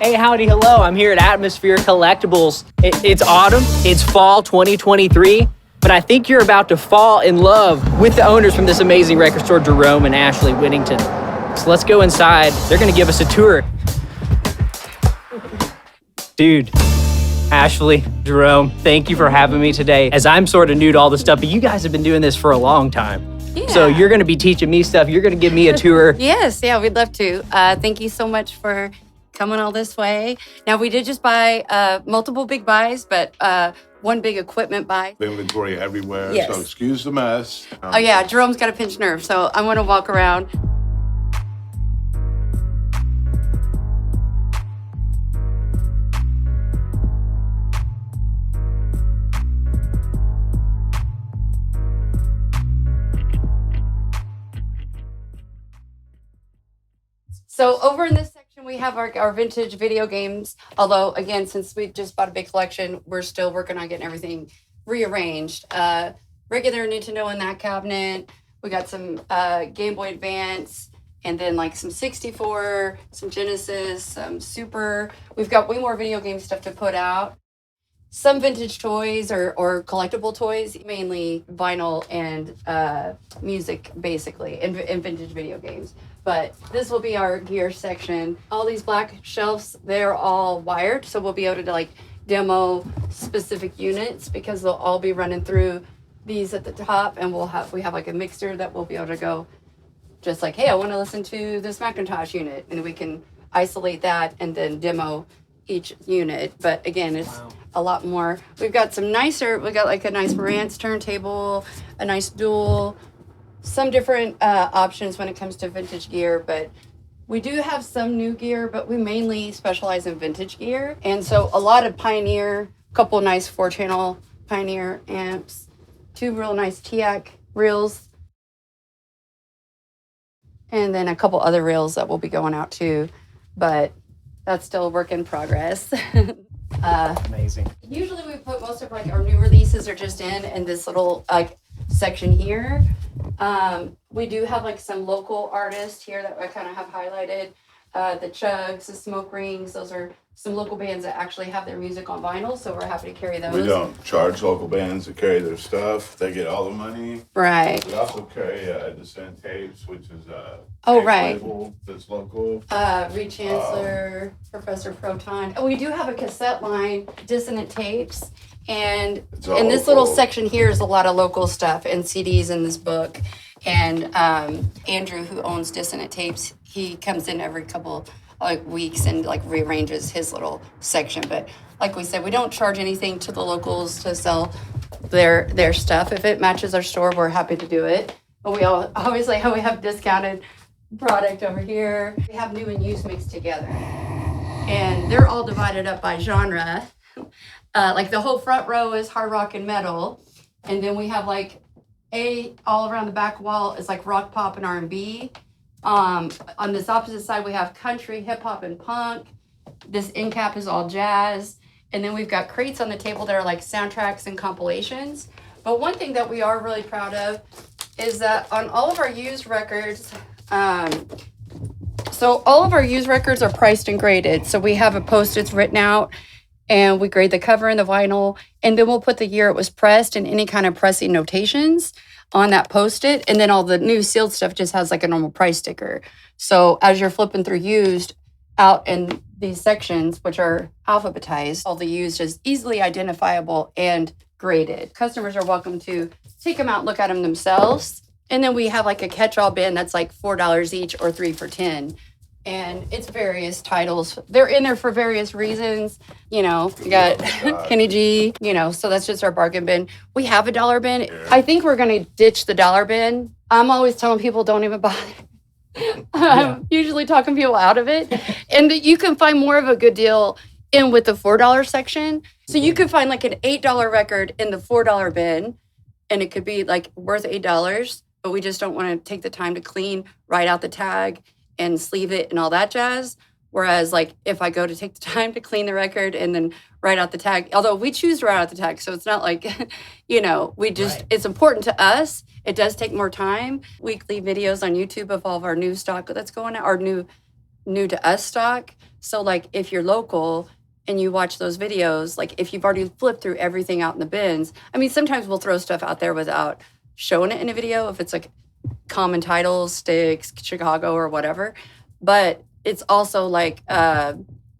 Hey, howdy, hello. I'm here at Atmosphere Collectibles. It's autumn, it's fall 2023, but I think you're about to fall in love with the owners from this amazing record store, Jerome and Ashley Whittington. So let's go inside. They're gonna give us a tour. Dude, Ashley, Jerome, thank you for having me today. As I'm sort of new to all this stuff, but you guys have been doing this for a long time. Yeah. So you're gonna be teaching me stuff. You're gonna give me a tour. Yes, yeah, we'd love to. Thank you so much for coming all this way. Now, we did just buy multiple big buys, but one big equipment buy. Inventory everywhere, Yes. so excuse the mess. Oh yeah, Jerome's got a pinched nerve, so I'm gonna walk around. So over in this section, we have our vintage video games. Although, again, since we just bought a big collection, we're still working on getting everything rearranged. Regular Nintendo in that cabinet. We got some Game Boy Advance, and then like some 64, some Genesis, some Super. We've got way more video game stuff to put out. Some vintage toys or collectible toys, mainly vinyl and music, basically, and vintage video games. But this will be our gear section. All these black shelves, they're all wired, so we'll be able to like demo specific units because they'll all be running through these at the top, and we have like a mixer that we'll be able to go just like, hey, I want to listen to this Mcintosh unit, and we can isolate that and then demo each unit. But again, it's a lot more. We got like a nice Marantz turntable, a nice dual, some different options when it comes to vintage gear, but we do have some new gear, but we mainly specialize in vintage gear. And so a lot of Pioneer, couple nice 4-channel Pioneer amps, 2 real nice TIAC reels, and then a couple other reels that will be going out too, but that's still a work in progress. Amazing. Usually we put most of like our new releases are just in this little like section here. We do have like some local artists here that I kind of have highlighted. The Chugs, the Smoke Rings, those are some local bands that actually have their music on vinyl, so we're happy to carry those. We don't charge local bands to carry their stuff. They get all the money. Right. We also carry Dissonant Tapes, which is Oh, right. label that's local. Reid, Chancellor, Professor Proton. And we do have a cassette line, Dissonant Tapes. And in this little section here is a lot of local stuff and CDs in this book. And Andrew, who owns Dissonant Tapes, he comes in every couple like weeks and like rearranges his little section. But like we said, we don't charge anything to the locals to sell their stuff. If it matches our store, we're happy to do it. But we obviously we have discounted product over here. We have new and used mixed together. And they're all divided up by genre. Like the whole front row is hard rock and metal. And then we have like all around the back wall is like rock, pop, and R&B. On this opposite side, we have country, hip hop, and punk. This end cap is all jazz. And then we've got crates on the table that are like soundtracks and compilations. But one thing that we are really proud of is that on all of our used records, so all of our used records are priced and graded. So we have a post-its written out, and we grade the cover and the vinyl, and then we'll put the year it was pressed and any kind of pressing notations on that post-it. And then all the new sealed stuff just has like a normal price sticker. So as you're flipping through used out in these sections, which are alphabetized, all the used is easily identifiable and graded. Customers are welcome to take them out, look at them themselves. And then we have like a catch-all bin that's like $4 each or 3 for $10. And it's various titles. They're in there for various reasons. You know, we got Kenny G, so that's just our bargain bin. We have a dollar bin. Yeah. I think we're going to ditch the dollar bin. I'm always telling people don't even buy it. I'm usually talking people out of it. And you can find more of a good deal in with the $4 section. So you can find like an $8 record in the $4 bin, and it could be like worth $8, but we just don't want to take the time to clean, write out the tag, and sleeve it and all that jazz. Whereas like if I go to take the time to clean the record and then write out the tag, although we choose to write out the tag, so it's not like, we just, It's important to us. It does take more time. Weekly videos on YouTube of all of our new stock that's going out, our new to us stock. So like if you're local and you watch those videos, like if you've already flipped through everything out in the bins, I mean, sometimes we'll throw stuff out there without showing it in a video if it's like common titles, Sticks, Chicago, or whatever. But it's also like,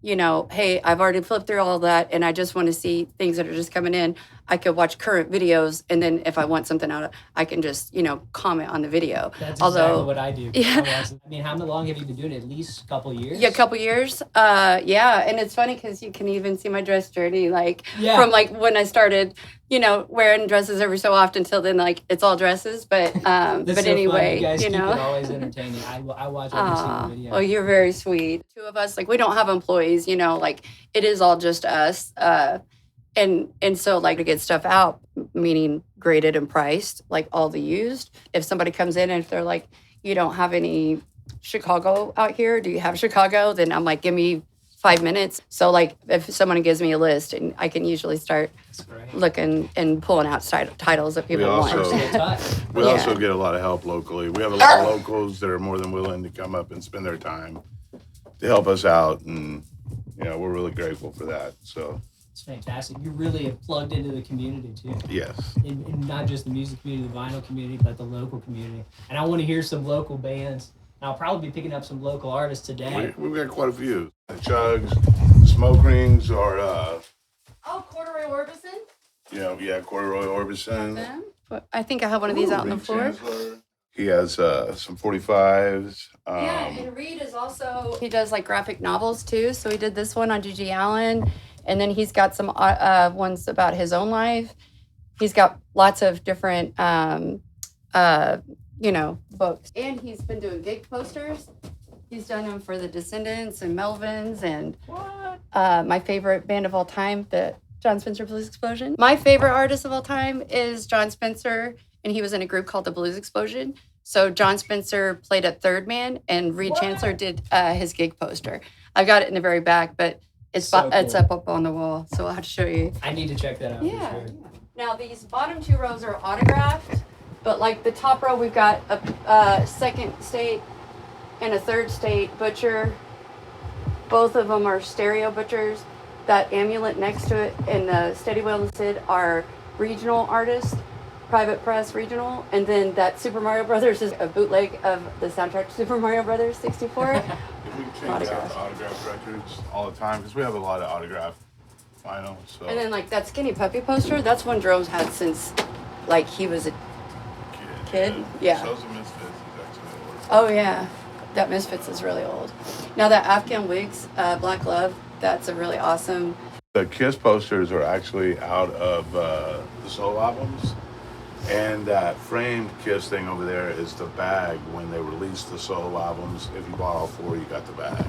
you know, hey, I've already flipped through all that and I just want to see things that are just coming in. I could watch current videos, and then if I want something out of, I can just, you know, comment on the video. That's exactly what I do. Yeah. I mean, how long have you been doing it? At least a couple years? Yeah, a couple years. Yeah, and it's funny because you can even see my dress journey, like from like when I started, you know, wearing dresses every so often till then, like it's all dresses. But but so anyway, you guys you keep know, it always entertaining. I watch every single video. Well, you're very sweet. Two of us, like we don't have employees, you know, like it is all just us. And so like to get stuff out, meaning graded and priced, like all the used. If somebody comes in and if they're like, you don't have any Chicago out here, do you have Chicago? Then I'm like, give me 5 minutes. So like if someone gives me a list, and I can usually start looking and pulling out titles that people want. We also get a lot of help locally. We have a lot of locals that are more than willing to come up and spend their time to help us out, and you know, we're really grateful for that. So it's fantastic. You really have plugged into the community too. Yes. And not just the music community, the vinyl community, but the local community. And I want to hear some local bands. And I'll probably be picking up some local artists today. We've got quite a few. The Chugs, Smoke Rings, or Corduroy Orbison. Yeah, Corduroy Orbison. I think I have one of these out on the floor. Chancellor. He has some 45s. Yeah, and Reid is also, he does like graphic novels too. So he did this one on G.G. Allin. And then he's got some ones about his own life. He's got lots of different, you know, books. And he's been doing gig posters. He's done them for the Descendants and Melvins and my favorite band of all time, the John Spencer Blues Explosion. My favorite artist of all time is John Spencer, and he was in a group called the Blues Explosion. So John Spencer played at Third Man, and Reid Chancellor did his gig poster. I've got it in the very back, but it's it's up on the wall, so I'll have to show you. I need to check that out. Yeah. For sure. Now these bottom two rows are autographed, but like the top row, we've got a second state and a third state butcher. Both of them are stereo butchers. That amulet next to it and the Steady Wheel and Sid are regional artists, private press regional, and then that Super Mario Brothers is a bootleg of the soundtrack to Super Mario Brothers 64. We change out the autograph records all the time because we have a lot of autograph vinyl. So. And then like that Skinny Puppy poster, that's one Jerome's had since like he was a kid. Yeah. Shows the Misfits is actually old. Oh yeah, that Misfits is really old. Now that Afghan Wigs, Black Love, that's a really awesome. The Kiss posters are actually out of the solo albums. And that framed Kiss thing over there is the bag when they released the solo albums. If you bought all four, you got the bag.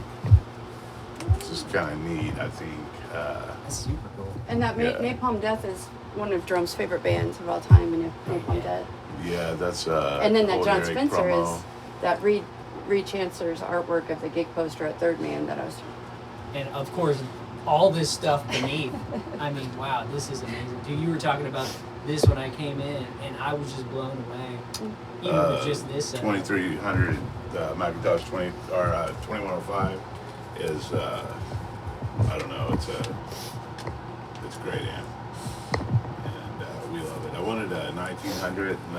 It's just kind of neat, I think. That's super cool. And that Napalm Death is one of Jerome's favorite bands of all time, Napalm Death. Yeah, that's and then that John Spencer promo. is that Reid Chancellor's artwork of the gig poster at Third Man that I was. And of course, all this stuff beneath. I mean, wow, this is amazing. Dude, you were talking about this when I came in, and I was just blown away. Even with just this. 2300 Mcintosh 2105 is I don't know. It's a great amp, and we love it. I wanted a 1900 and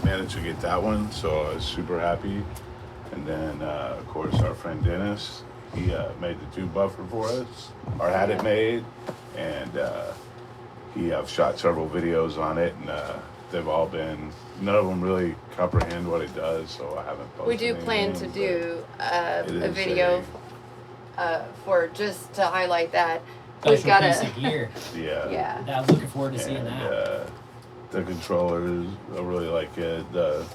managed to get that one, so I was super happy. And then of course our friend Dennis, he made the tube buffer for us, or had it made, and I've shot several videos on it, and they've all been, none of them really comprehend what it does, so I haven't posted We do plan to do a video for just to highlight that. We've got a gear. Yeah. I was looking forward to seeing that. The controllers, I really like it. The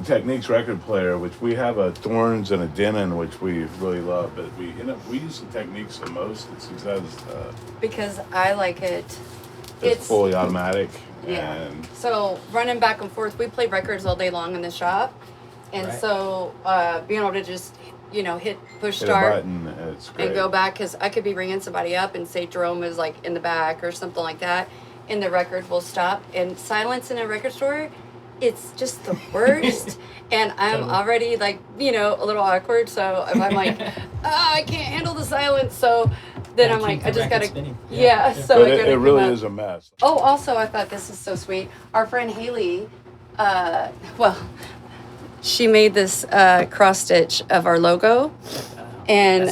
Technics record player, which we have a Thorns and a Denon, which we really love, but we use the Techniques the most. It's because I like it. It's fully automatic. Yeah. And so running back and forth, we play records all day long in the shop, and so being able to just push start a button, it's great. And go back, because I could be ringing somebody up and say Jerome is like in the back or something like that, and the record will stop. And silence in a record store it's just the worst. And I'm already like, you know, a little awkward. So if I'm like, I can't handle the silence. So then I'm like, I just gotta, so But I gotta it really come is a mess. Oh, also, I thought this is so sweet. Our friend Haley, well, she made this cross stitch of our logo. And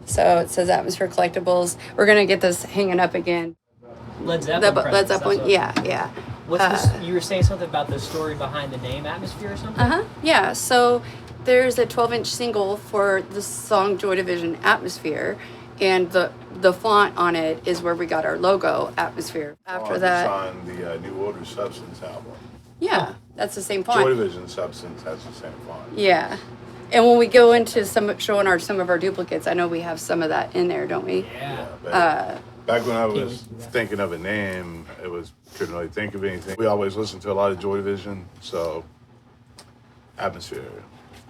so it says Atmosphere Collectibles. We're going to get this hanging up again. Led Zeppelin. Led Zeppelin, yeah. What's this? You were saying something about the story behind the name Atmosphere or something? Yeah, so there's a 12-inch single for the song Joy Division, Atmosphere. And the font on it is where we got our logo, Atmosphere. After that, it's on the New Order Substance album. Yeah, that's the same font. Joy Division Substance has the same font. Yeah. And when we go into some of our duplicates, I know we have some of that in there, don't we? Yeah. Back when I was thinking of a name, couldn't really think of anything. We always listened to a lot of Joy Division, so Atmosphere.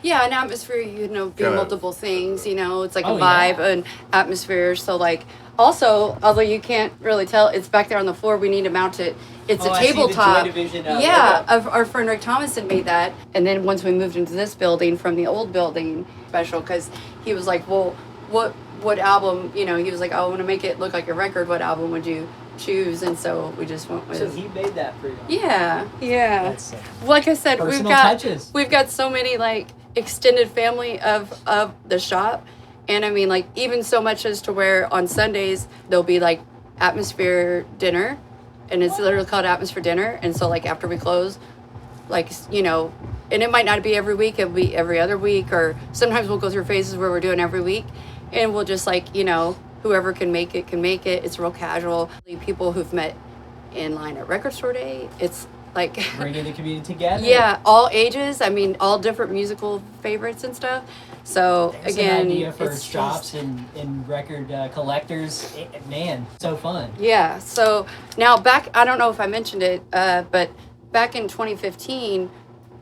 Yeah, an atmosphere, you know, be multiple things, you know, it's like a vibe, an atmosphere. So like, also, although you can't really tell, it's back there on the floor, we need to mount it. It's a tabletop. Of our friend Rick Thomason made that. And then once we moved into this building from the old building, special, because he was like, well, what album, you know, he was like, I want to make it look like a record. What album would you choose? And so we just went with. So he made that for you. Yeah. That's, like I said, touches. we've got so many like extended family of the shop. And I mean, like, even so much as to where on Sundays there'll be like Atmosphere dinner, and it's literally called Atmosphere dinner. And so like after we close, like, you know, and it might not be every week, it'll be every other week, or sometimes we'll go through phases where we're doing every week, and we'll just like, you know, whoever can make it can make it. It's real casual. People who've met in line at record store day, it's like bringing the community together. Yeah, all ages. I mean, all different musical favorites and stuff. So there's again, an idea for shops and record collectors. Man, so fun. Yeah. So now back, I don't know if I mentioned it, but back in 2015,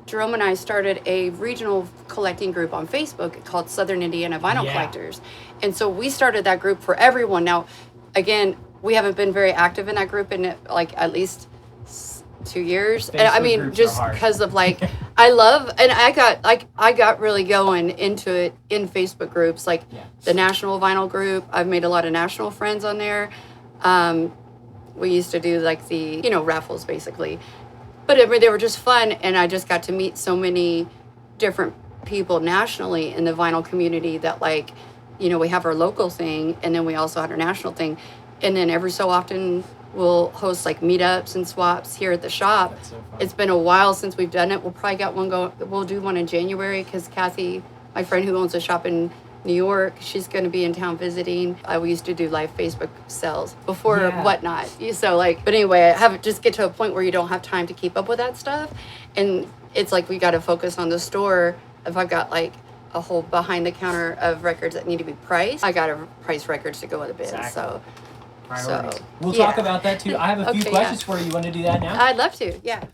Jerome and I started a regional collecting group on Facebook called Southern Indiana Vinyl Collectors. And so we started that group for everyone. Now, again, we haven't been very active in that group in like at least 2 years. And I mean, just because of like, I got really going into it in Facebook groups, like the national vinyl group. I've made a lot of national friends on there. We used to do like the, you know, raffles basically. But I mean, they were just fun, and I just got to meet so many different people nationally in the vinyl community that, like, you know, we have our local thing, and then we also had our national thing. And then every so often we'll host like meetups and swaps here at the shop. That's so fun. It's been a while since we've done it. We'll probably we'll do one in January, because Kathy, my friend who owns a shop in New York, she's going to be in town visiting. We used to do live Facebook sales before whatnot. So like, but anyway, I have just get to a point where you don't have time to keep up with that stuff. And it's like, we got to focus on the store. If I've got like a whole behind the counter of records that need to be priced, I got to price records to go with the bin. Exactly. So Priorities. We'll talk about that too. I have a few questions for you. You want to do that now? I'd love to. Yeah.